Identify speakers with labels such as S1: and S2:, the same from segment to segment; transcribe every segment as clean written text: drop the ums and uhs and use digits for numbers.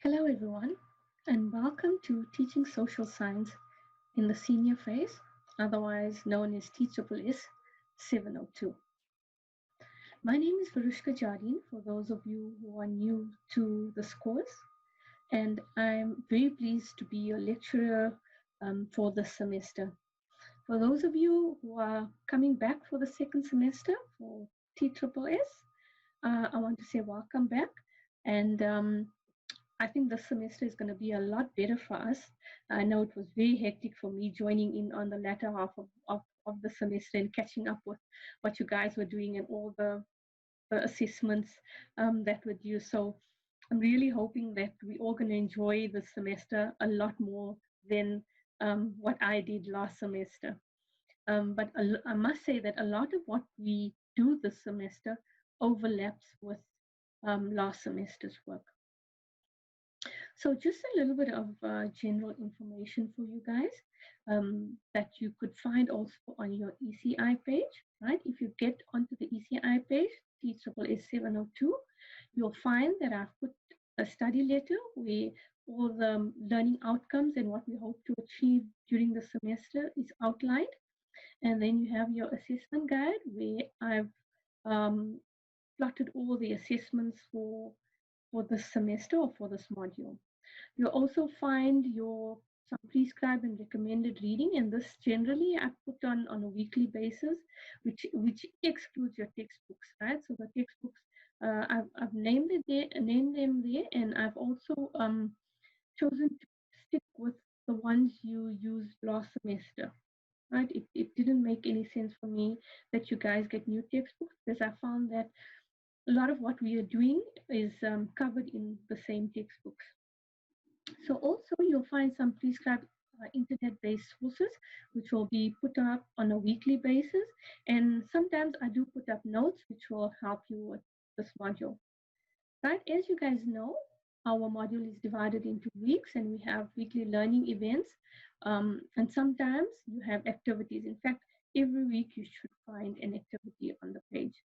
S1: Hello, everyone, and welcome to Teaching Social Science in the Senior Phase, otherwise known as TSSS 702. My name is Varushka Jardine, for those of you who are new to this course, and I'm very pleased to be your lecturer for this semester. For those of you who are coming back for the second semester for TSSS, I want to say welcome back, and I think this semester is going to be a lot better for us. I know it was very hectic for me joining in on the latter half of the semester and catching up with what you guys were doing and all the assessments that were due. So I'm really hoping that we're all going to enjoy the semester a lot more than what I did last semester. But I must say that a lot of what we do this semester overlaps with last semester's work. So just a little bit of general information for you guys that you could find also on your ECI page, right? If you get onto the ECI page, TSSS 702, you'll find that I've put a study letter where all the learning outcomes and what we hope to achieve during the semester is outlined. And then you have your assessment guide where I've plotted all the assessments for this semester or for this module. You'll also find your some prescribed and recommended reading, and this generally I put on a weekly basis, which excludes your textbooks, right? So the textbooks I've named it there, named them there, and I've also chosen to stick with the ones you used last semester. Right? It didn't make any sense for me that you guys get new textbooks because I found that a lot of what we are doing is covered in the same textbooks. So also you'll find some prescribed internet-based sources which will be put up on a weekly basis, and sometimes I do put up notes which will help you with this module. Right, as you guys know, our module is divided into weeks and we have weekly learning events, and sometimes you have activities. In fact, every week you should find an activity on the page.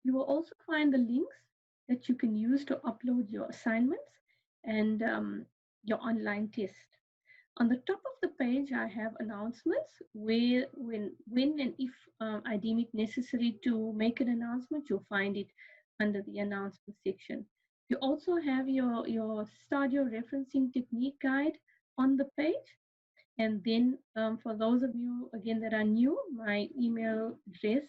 S1: You will also find the links that you can use to upload your assignments and your online test. On the top of the page, I have announcements where, when and if I deem it necessary to make an announcement, you'll find it under the announcement section. You also have your start your referencing technique guide on the page. And then for those of you, again, that are new, my email address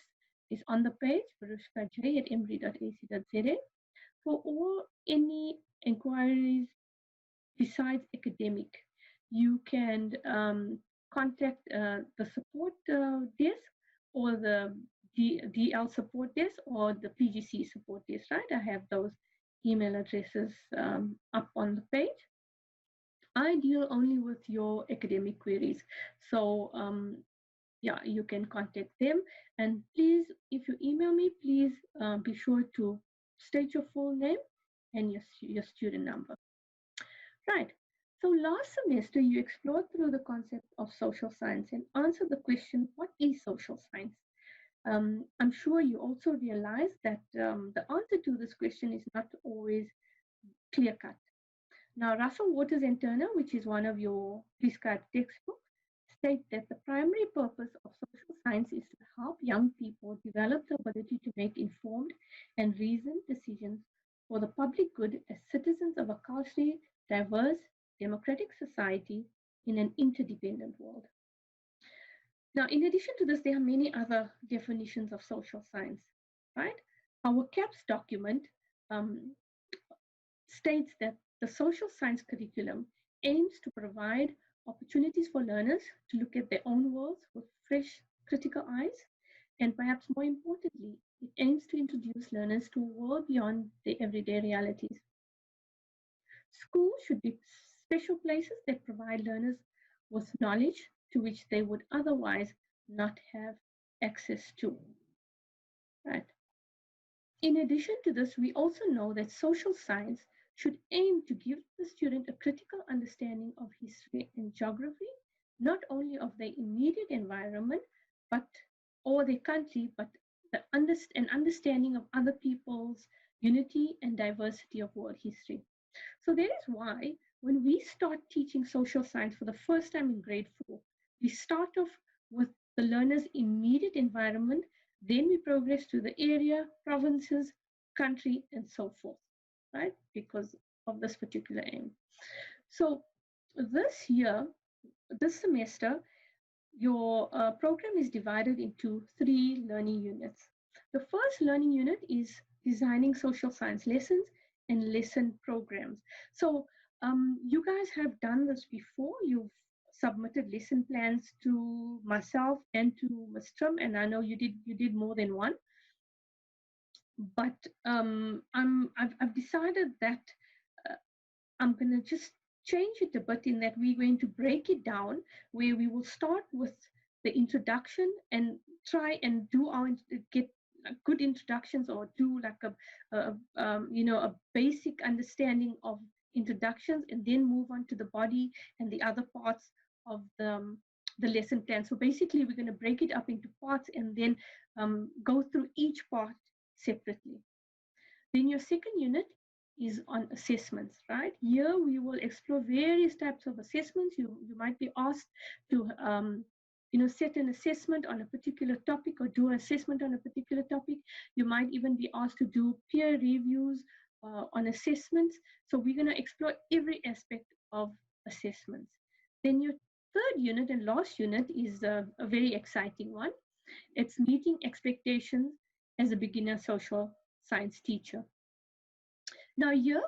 S1: is on the page, varushkaj@emory.ac.za. For all any inquiries besides academic, you can contact the support desk or the DL support desk or the PGCE support desk, right? I have those email addresses up on the page. I deal only with your academic queries. So yeah, you can contact them. And please, if you email me, please be sure to state your full name and your student number. Right. So last semester, you explored through the concept of social science and answered the question, what is social science? I'm sure you also realize that the answer to this question is not always clear cut. Now, Russell, Waters and Turner, which is one of your prescribed textbooks, state that the primary purpose of social science is to help young people develop the ability to make informed and reasoned decisions for the public good as citizens of a culturally diverse, democratic society in an interdependent world. Now, in addition to this, there are many other definitions of social science, right? Our CAPS document states that the social science curriculum aims to provide opportunities for learners to look at their own worlds with fresh, critical eyes, and perhaps more importantly, it aims to introduce learners to a world beyond their everyday realities. Schools should be special places that provide learners with knowledge to which they would otherwise not have access to. Right. In addition to this, we also know that social science should aim to give the student a critical understanding of history and geography, not only of their immediate environment, but or their country, but an understanding of other people's unity and diversity of world history. So that is why when we start teaching social science for the first time in grade 4, we start off with the learner's immediate environment, then we progress to the area, provinces, country, and so forth, right? Because of this particular aim. So this year, this semester, your program is divided into 3 learning units. The first learning unit is designing social science lessons and lesson programs. So you guys have done this before. You've submitted lesson plans to myself and to Ms. Trim, and I know you did more than one. But I've decided that uh, I'm going to just change it a bit in that we're going to break it down where we will start with the introduction and try and do our get good introductions or do like a basic understanding of introductions and then move on to the body and the other parts of the lesson plan. So basically we're going to break it up into parts and then go through each part separately. Then your second unit is on assessments, right? Here we will explore various types of assessments. You might be asked to set an assessment on a particular topic or do an assessment on a particular topic. You might even be asked to do peer reviews on assessments. So we're going to explore every aspect of assessments. Then your third unit and last unit is a very exciting one. It's meeting expectations as a beginner social science teacher. Now, here,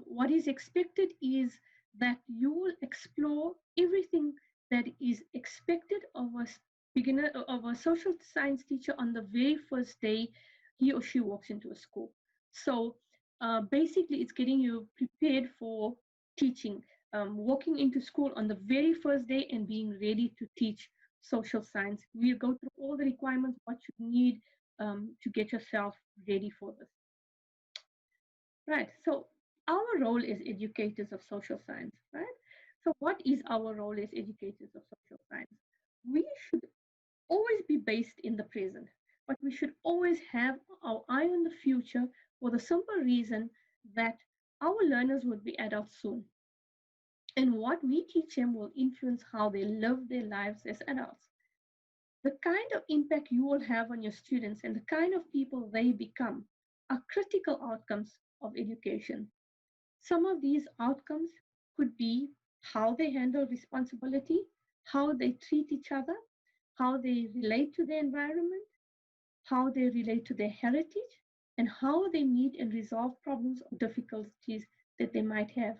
S1: what is expected is that you will explore everything that is expected of a beginner, of a social science teacher on the very first day he or she walks into a school. So, basically, it's getting you prepared for teaching, walking into school on the very first day and being ready to teach social science. We'll go through all the requirements, what you need to get yourself ready for this. Right. So our role is educators of social science, right? So what is our role as educators of social science? We should always be based in the present, but we should always have our eye on the future for the simple reason that our learners would be adults soon. And what we teach them will influence how they live their lives as adults. The kind of impact you will have on your students and the kind of people they become are critical outcomes of education. Some of these outcomes could be how they handle responsibility, how they treat each other, how they relate to the environment, how they relate to their heritage, and how they meet and resolve problems or difficulties that they might have.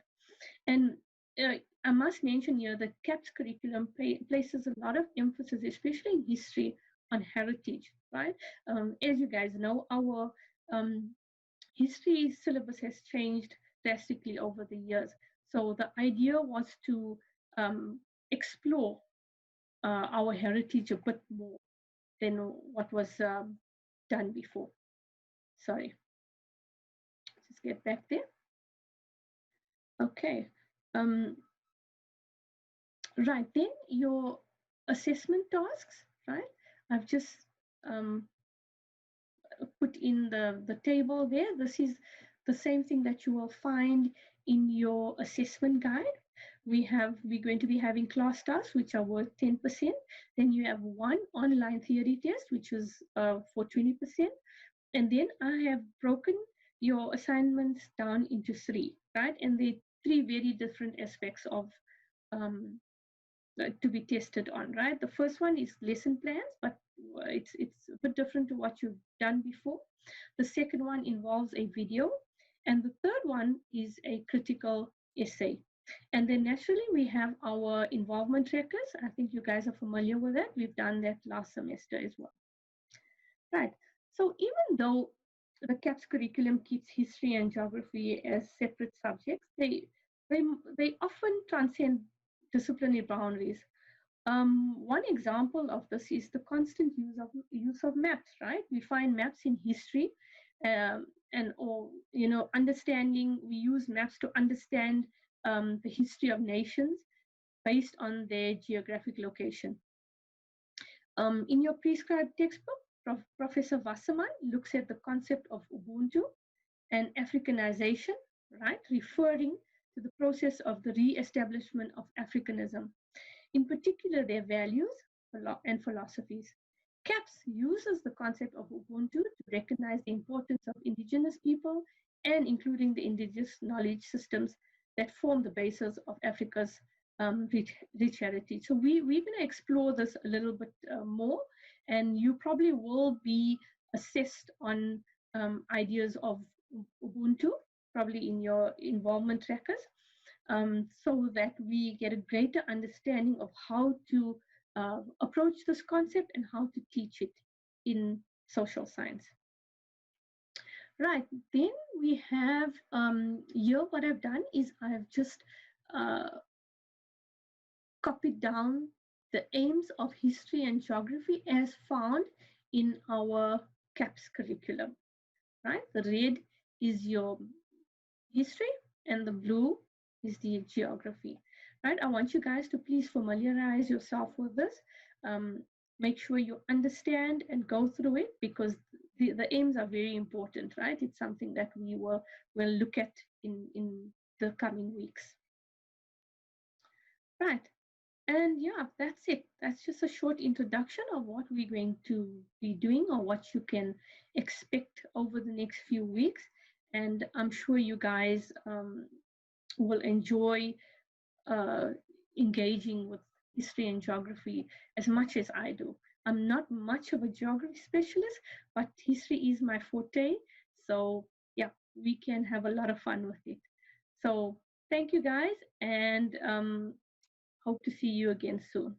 S1: And I must mention here that CAPS curriculum places a lot of emphasis, especially in history, on heritage, right? As you guys know, our history syllabus has changed drastically over the years. So the idea was to explore our heritage a bit more than what was done before. Sorry, just get back there. Okay. Um, right, then your assessment tasks, right? I've just um, put in the table there. This is the same thing that you will find in your assessment guide. We're going to be having class tasks, which are worth 10%. Then you have one online theory test, which is for 20%. And then I have broken your assignments down into 3, right? And they're 3 very different aspects of um, to be tested on, right? The first one is lesson plans, but it's a bit different to what you've done before. The second one involves a video, and the third one is a critical essay. And then naturally we have our involvement trackers. I think you guys are familiar with that. We've done that last semester as well. Right. So even though the CAPS curriculum keeps history and geography as separate subjects, they, they often transcend disciplinary boundaries. One example of this is the constant use of maps, right? We find maps in history, and or understanding. We use maps to understand the history of nations based on their geographic location. In your prescribed textbook, Professor Wasserman looks at the concept of Ubuntu and Africanization right? Referring to the process of the re-establishment of Africanism, in particular their values and philosophies. CAPS uses the concept of Ubuntu to recognize the importance of indigenous people and including the indigenous knowledge systems that form the basis of Africa's rich heritage. So we're going to explore this a little bit more, and you probably will be assessed on ideas of Ubuntu, probably in your involvement trackers, so that we get a greater understanding of how to approach this concept and how to teach it in social science. Right, then we have here what I've done is I've just uh, copied down the aims of history and geography as found in our CAPS curriculum, right? The red is your history and the blue is the geography, right? I want you guys to please familiarize yourself with this. Um, Make sure you understand and go through it because the aims are very important, right? It's something that we will look at in the coming weeks. Right. And yeah, that's it. That's just a short introduction of what we're going to be doing or what you can expect over the next few weeks. And I'm sure you guys will enjoy uh, engaging with history and geography as much as I do. I'm not much of a geography specialist, but history is my forte. So yeah, we can have a lot of fun with it. So thank you guys, and hope to see you again soon.